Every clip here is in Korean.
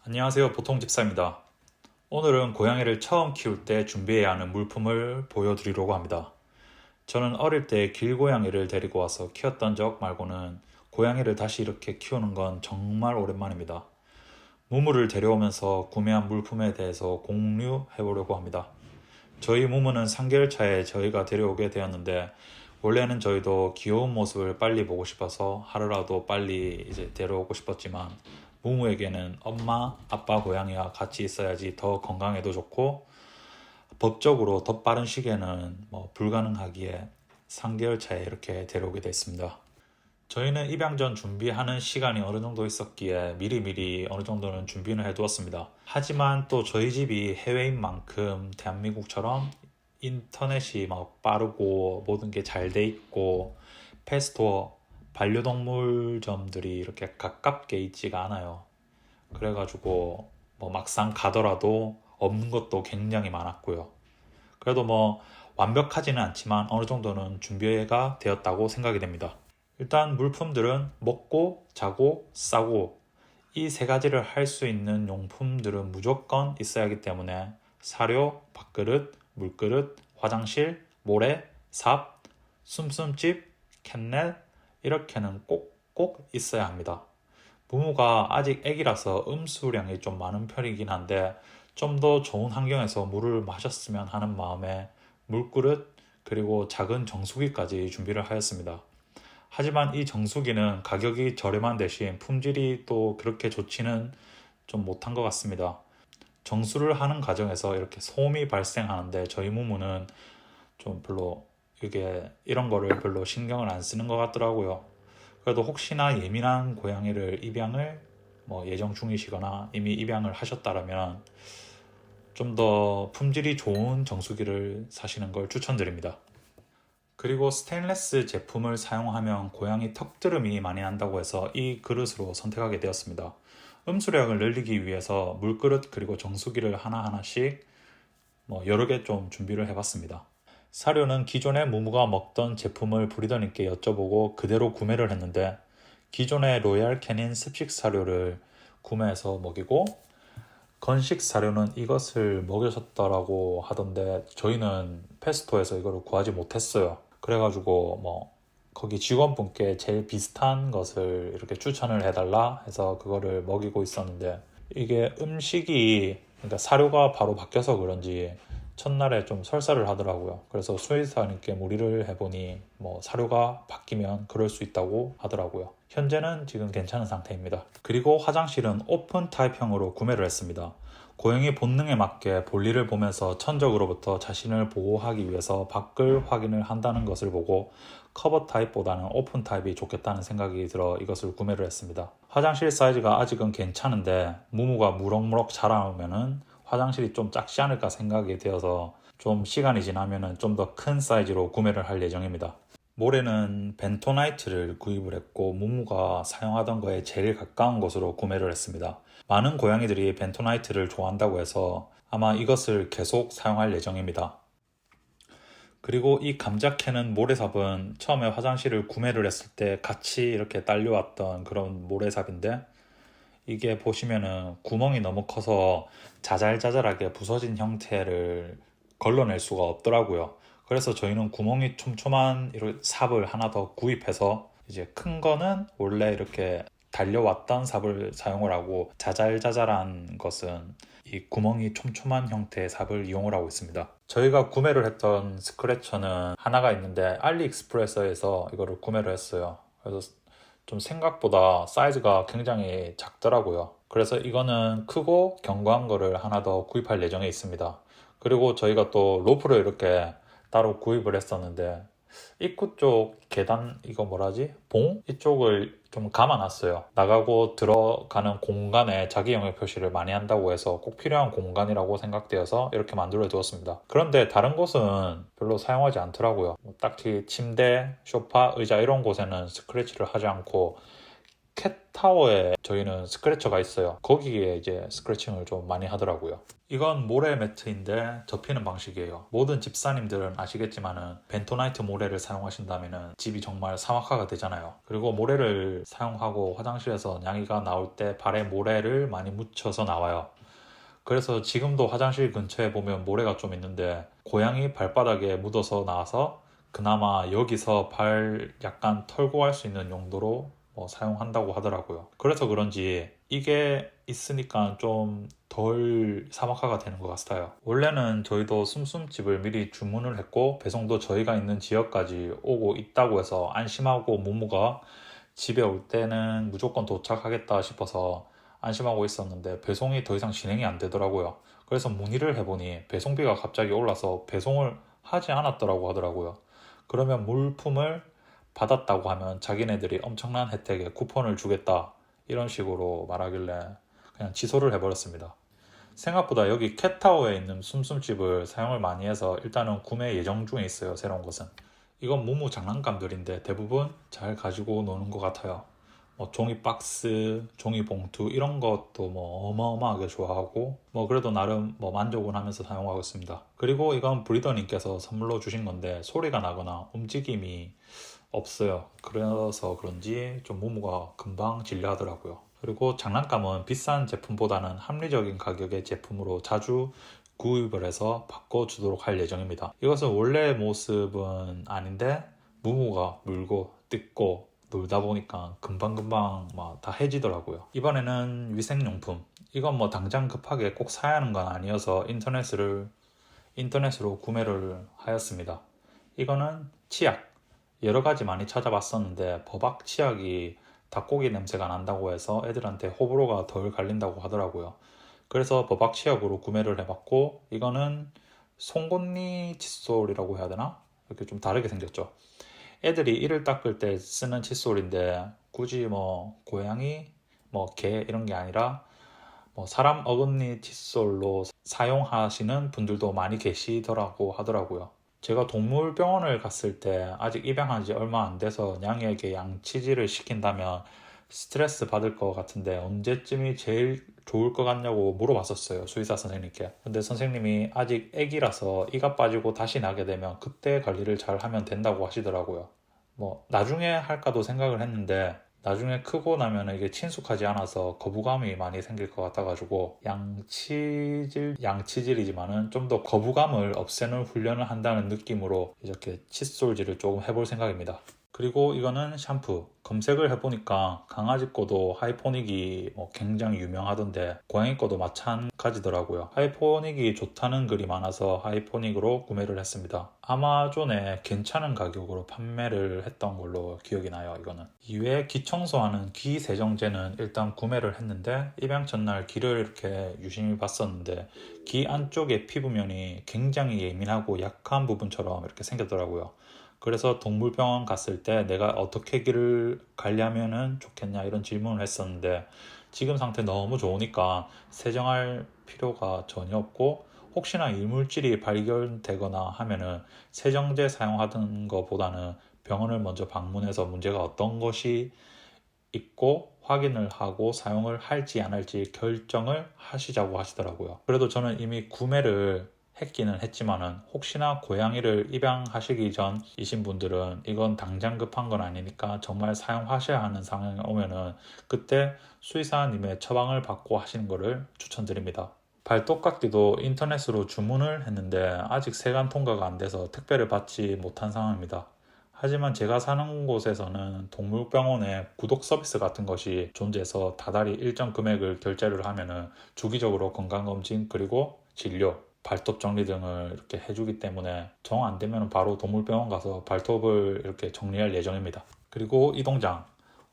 안녕하세요. 보통집사입니다. 오늘은 고양이를 처음 키울 때 준비해야 하는 물품을 보여드리려고 합니다. 저는 어릴 때 길고양이를 데리고 와서 키웠던 적 말고는 고양이를 다시 이렇게 키우는 건 정말 오랜만입니다. 무무를 데려오면서 구매한 물품에 대해서 공유해 보려고 합니다. 저희 무무는 3개월 차에 저희가 데려오게 되었는데 원래는 저희도 귀여운 모습을 빨리 보고 싶어서 하루라도 빨리 이제 데려오고 싶었지만 무무에게는 엄마, 아빠 고양이와 같이 있어야지 더 건강에도 좋고 법적으로 더 빠른 시기에는 불가능하기에 3개월 차에 이렇게 데려오게 됐습니다. 저희는 입양 전 준비하는 시간이 어느 정도 있었기에 미리미리 어느 정도는 준비는 해두었습니다. 하지만 또 저희 집이 해외인 만큼 대한민국처럼 인터넷이 막 빠르고 모든 게 잘 돼 있고 펫스토어 반려동물점들이 이렇게 가깝게 있지가 않아요. 그래가지고 막상 가더라도 없는 것도 굉장히 많았고요. 그래도 완벽하지는 않지만 어느 정도는 준비가 되었다고 생각이 됩니다. 일단 물품들은 먹고 자고 싸고 이 세 가지를 할 수 있는 용품들은 무조건 있어야 하기 때문에 사료, 밥그릇, 물그릇, 화장실, 모래, 삽, 숨숨집, 캔넬 이렇게는 꼭꼭 있어야 합니다. 무무가 아직 애기라서 음수량이 좀 많은 편이긴 한데 좀 더 좋은 환경에서 물을 마셨으면 하는 마음에 물그릇 그리고 작은 정수기까지 준비를 하였습니다. 하지만 이 정수기는 가격이 저렴한 대신 품질이 또 그렇게 좋지는 좀 못한 것 같습니다. 정수를 하는 과정에서 이렇게 소음이 발생하는데 저희 무무는 좀 별로 이게 이런 거를 별로 신경을 안 쓰는 것 같더라고요. 그래도 혹시나 예민한 고양이를 입양을 예정 중이시거나 이미 입양을 하셨다면 좀 더 품질이 좋은 정수기를 사시는 걸 추천드립니다. 그리고 스테인레스 제품을 사용하면 고양이 턱드름이 많이 난다고 해서 이 그릇으로 선택하게 되었습니다. 음수량을 늘리기 위해서 물그릇 그리고 정수기를 하나하나씩 여러 개 좀 준비를 해봤습니다. 사료는 기존에 무무가 먹던 제품을 브리더님께 여쭤보고 그대로 구매를 했는데 기존의 로얄 캐닌 습식 사료를 구매해서 먹이고 건식 사료는 이것을 먹여줬다라고 하던데 저희는 페스토에서 이거를 구하지 못했어요. 그래가지고 거기 직원분께 제일 비슷한 것을 이렇게 추천을 해달라 해서 그거를 먹이고 있었는데 이게 음식이 그러니까 사료가 바로 바뀌어서 그런지 첫날에 좀 설사를 하더라고요. 그래서 수의사님께 문의를 해보니 사료가 바뀌면 그럴 수 있다고 하더라고요. 현재는 지금 괜찮은 상태입니다. 그리고 화장실은 오픈 타입형으로 구매를 했습니다. 고양이 본능에 맞게 볼일을 보면서 천적으로부터 자신을 보호하기 위해서 밖을 확인을 한다는 것을 보고 커버 타입보다는 오픈 타입이 좋겠다는 생각이 들어 이것을 구매를 했습니다. 화장실 사이즈가 아직은 괜찮은데 무무가 무럭무럭 자라오면은 화장실이 좀 작지 않을까 생각이 되어서 좀 시간이 지나면은 좀 더 큰 사이즈로 구매를 할 예정입니다. 모래는 벤토나이트를 구입을 했고 무무가 사용하던 거에 제일 가까운 곳으로 구매를 했습니다. 많은 고양이들이 벤토나이트를 좋아한다고 해서 아마 이것을 계속 사용할 예정입니다. 그리고 이 감자캐는 모래삽은 처음에 화장실을 구매를 했을 때 같이 이렇게 딸려왔던 그런 모래삽인데 이게 보시면은 구멍이 너무 커서 자잘자잘하게 부서진 형태를 걸러낼 수가 없더라고요. 그래서 저희는 구멍이 촘촘한 이런 삽을 하나 더 구입해서 이제 큰 거는 원래 이렇게 달려왔던 삽을 사용을 하고 자잘자잘한 것은 이 구멍이 촘촘한 형태의 삽을 이용을 하고 있습니다. 저희가 구매를 했던 스크래처는 하나가 있는데 알리익스프레스에서 이거를 구매를 했어요. 그래서 좀 생각보다 사이즈가 굉장히 작더라고요. 그래서 이거는 크고 견고한 거를 하나 더 구입할 예정에 있습니다. 그리고 저희가 또 로프를 이렇게 따로 구입을 했었는데 입구 쪽 계단 이거 뭐라지? 봉? 이쪽을 좀 감아놨어요. 나가고 들어가는 공간에 자기용의 표시를 많이 한다고 해서 꼭 필요한 공간이라고 생각되어서 이렇게 만들어 두었습니다. 그런데 다른 곳은 별로 사용하지 않더라고요. 딱히 침대, 소파, 의자 이런 곳에는 스크래치를 하지 않고 캣타워에 저희는 스크래쳐가 있어요. 거기에 이제 스크래칭을 좀 많이 하더라고요. 이건 모래 매트인데 접히는 방식이에요. 모든 집사님들은 아시겠지만은 벤토나이트 모래를 사용하신다면은 집이 정말 사막화가 되잖아요. 그리고 모래를 사용하고 화장실에서 냥이가 나올 때 발에 모래를 많이 묻혀서 나와요. 그래서 지금도 화장실 근처에 보면 모래가 좀 있는데 고양이 발바닥에 묻어서 나와서 그나마 여기서 발 약간 털고 갈 수 있는 용도로 사용한다고 하더라고요. 그래서 그런지 이게 있으니까 좀 덜 사막화가 되는 것 같아요. 원래는 저희도 숨숨집을 미리 주문을 했고 배송도 저희가 있는 지역까지 오고 있다고 해서 안심하고 무무가 집에 올 때는 무조건 도착하겠다 싶어서 안심하고 있었는데 배송이 더 이상 진행이 안 되더라고요. 그래서 문의를 해보니 배송비가 갑자기 올라서 배송을 하지 않았더라고 하더라고요. 그러면 물품을 받았다고 하면 자기네들이 엄청난 혜택에 쿠폰을 주겠다 이런 식으로 말하길래 그냥 취소를 해버렸습니다. 생각보다 여기 캣타워에 있는 숨숨집을 사용을 많이 해서 일단은 구매 예정 중에 있어요. 새로운 것은. 이건 무무 장난감들인데 대부분 잘 가지고 노는 것 같아요. 종이 박스, 종이 봉투 이런 것도 어마어마하게 좋아하고 그래도 나름 만족은 하면서 사용하고 있습니다. 그리고 이건 브리더님께서 선물로 주신 건데 소리가 나거나 움직임이 없어요. 그래서 그런지 좀 무무가 금방 질려하더라고요. 그리고 장난감은 비싼 제품보다는 합리적인 가격의 제품으로 자주 구입을 해서 바꿔주도록 할 예정입니다. 이것은 원래의 모습은 아닌데 무무가 물고 뜯고 놀다 보니까 금방금방 다 해지더라고요. 이번에는 위생용품. 이건 당장 급하게 꼭 사야 하는 건 아니어서 인터넷으로 구매를 하였습니다. 이거는 치약. 여러 가지 많이 찾아봤었는데 버박 치약이 닭고기 냄새가 난다고 해서 애들한테 호불호가 덜 갈린다고 하더라고요. 그래서 버박 치약으로 구매를 해봤고 이거는 송곳니 칫솔이라고 해야 되나? 이렇게 좀 다르게 생겼죠. 애들이 이를 닦을 때 쓰는 칫솔인데 굳이 고양이, 개 이런 게 아니라 사람 어금니 칫솔로 사용하시는 분들도 많이 계시더라고 하더라고요. 제가 동물병원을 갔을 때 아직 입양한 지 얼마 안 돼서 냥이에게 양치질을 시킨다면 스트레스 받을 것 같은데 언제쯤이 제일 좋을 것 같냐고 물어봤었어요. 수의사 선생님께. 근데 선생님이 아직 애기라서 이가 빠지고 다시 나게 되면 그때 관리를 잘 하면 된다고 하시더라고요. 나중에 할까도 생각을 했는데 나중에 크고 나면 이게 친숙하지 않아서 거부감이 많이 생길 것 같아가지고 양치질이지만은 좀 더 거부감을 없애는 훈련을 한다는 느낌으로 이렇게 칫솔질을 조금 해볼 생각입니다. 그리고 이거는 샴푸. 검색을 해보니까 강아지 거도 하이포닉이 굉장히 유명하던데 고양이 거도 마찬가지더라고요. 하이포닉이 좋다는 글이 많아서 하이포닉으로 구매를 했습니다. 아마존에 괜찮은 가격으로 판매를 했던 걸로 기억이 나요. 이거는. 이외에 기 청소하는 기 세정제는 일단 구매를 했는데 입양 첫날 기를 이렇게 유심히 봤었는데 기 안쪽에 피부면이 굉장히 예민하고 약한 부분처럼 이렇게 생겼더라고요. 그래서 동물병원 갔을 때 내가 어떻게 기를 관리하면 좋겠냐 이런 질문을 했었는데 지금 상태 너무 좋으니까 세정할 필요가 전혀 없고 혹시나 이물질이 발견되거나 하면은 세정제 사용하던 것보다는 병원을 먼저 방문해서 문제가 어떤 것이 있고 확인을 하고 사용을 할지 안 할지 결정을 하시자고 하시더라고요. 그래도 저는 이미 구매를 했기는 했지만은 혹시나 고양이를 입양하시기 전이신 분들은 이건 당장 급한 건 아니니까 정말 사용하셔야 하는 상황이 오면은 그때 수의사님의 처방을 받고 하시는 거를 추천드립니다. 발톱깎이도 인터넷으로 주문을 했는데 아직 세관 통과가 안 돼서 택배를 받지 못한 상황입니다. 하지만 제가 사는 곳에서는 동물병원에 구독 서비스 같은 것이 존재해서 다달이 일정 금액을 결제를 하면은 주기적으로 건강검진 그리고 진료 발톱 정리 등을 이렇게 해주기 때문에 정 안 되면 바로 동물병원 가서 발톱을 이렇게 정리할 예정입니다. 그리고 이동장.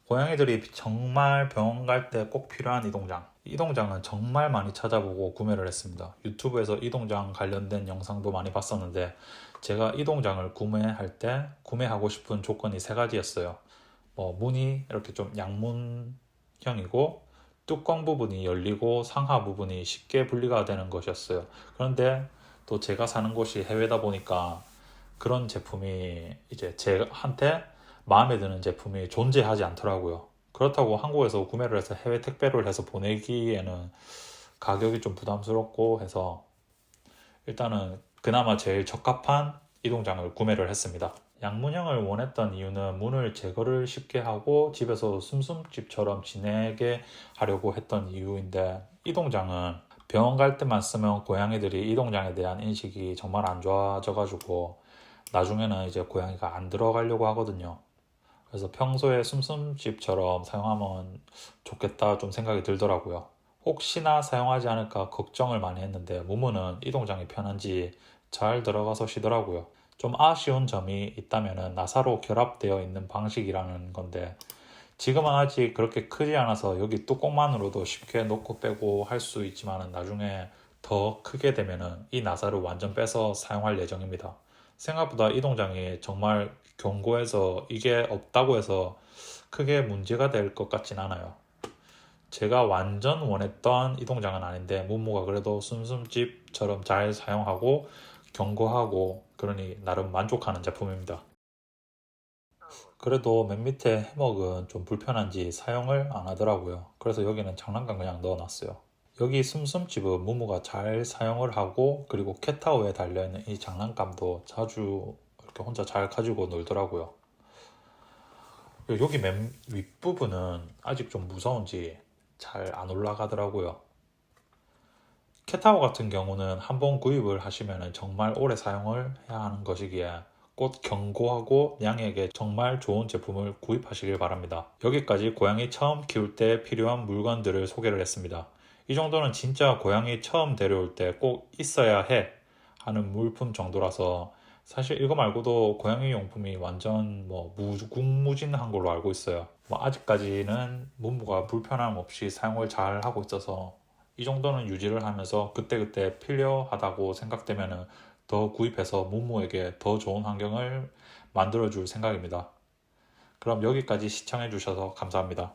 고양이들이 정말 병원 갈 때 꼭 필요한 이동장. 이동장은 정말 많이 찾아보고 구매를 했습니다. 유튜브에서 이동장 관련된 영상도 많이 봤었는데 제가 이동장을 구매할 때 구매하고 싶은 조건이 세 가지였어요. 문이 이렇게 좀 양문형이고 뚜껑 부분이 열리고 상하 부분이 쉽게 분리가 되는 것이었어요. 그런데 또 제가 사는 곳이 해외다 보니까 그런 제품이 이제 제한테 마음에 드는 제품이 존재하지 않더라고요. 그렇다고 한국에서 구매를 해서 해외 택배를 해서 보내기에는 가격이 좀 부담스럽고 해서 일단은 그나마 제일 적합한 이동장을 구매를 했습니다. 양문형을 원했던 이유는 문을 제거를 쉽게 하고 집에서 숨숨집처럼 지내게 하려고 했던 이유인데, 이동장은 병원 갈 때만 쓰면 고양이들이 이동장에 대한 인식이 정말 안 좋아져가지고 나중에는 이제 고양이가 안 들어가려고 하거든요. 그래서 평소에 숨숨집처럼 사용하면 좋겠다 좀 생각이 들더라고요. 혹시나 사용하지 않을까 걱정을 많이 했는데 무무는 이동장이 편한지 잘 들어가서 쉬더라고요. 좀 아쉬운 점이 있다면 나사로 결합되어 있는 방식이라는 건데, 지금은 아직 그렇게 크지 않아서 여기 뚜껑만으로도 쉽게 넣고 빼고 할 수 있지만 나중에 더 크게 되면 이 나사를 완전 빼서 사용할 예정입니다. 생각보다 이동장이 정말 견고해서 이게 없다고 해서 크게 문제가 될 것 같진 않아요. 제가 완전 원했던 이동장은 아닌데 무무가 그래도 숨숨집처럼 잘 사용하고 견고하고 그러니 나름 만족하는 제품입니다. 그래도 맨 밑에 해먹은 좀 불편한지 사용을 안 하더라고요. 그래서 여기는 장난감 그냥 넣어놨어요. 여기 숨숨집은 무무가 잘 사용을 하고, 그리고 캣타워에 달려있는 이 장난감도 자주 이렇게 혼자 잘 가지고 놀더라고요. 여기 맨 윗부분은 아직 좀 무서운지 잘 안 올라가더라고요. 캣타워 같은 경우는 한번 구입을 하시면 정말 오래 사용을 해야 하는 것이기에 꼭 견고하고 양에게 정말 좋은 제품을 구입하시길 바랍니다. 여기까지 고양이 처음 키울 때 필요한 물건들을 소개를 했습니다. 이 정도는 진짜 고양이 처음 데려올 때 꼭 있어야 해 하는 물품 정도라서, 사실 이거 말고도 고양이 용품이 완전 무궁무진한 걸로 알고 있어요. 아직까지는 무무가 불편함 없이 사용을 잘 하고 있어서 이 정도는 유지를 하면서 그때그때 필요하다고 생각되면 더 구입해서 무무에게 더 좋은 환경을 만들어줄 생각입니다. 그럼 여기까지 시청해주셔서 감사합니다.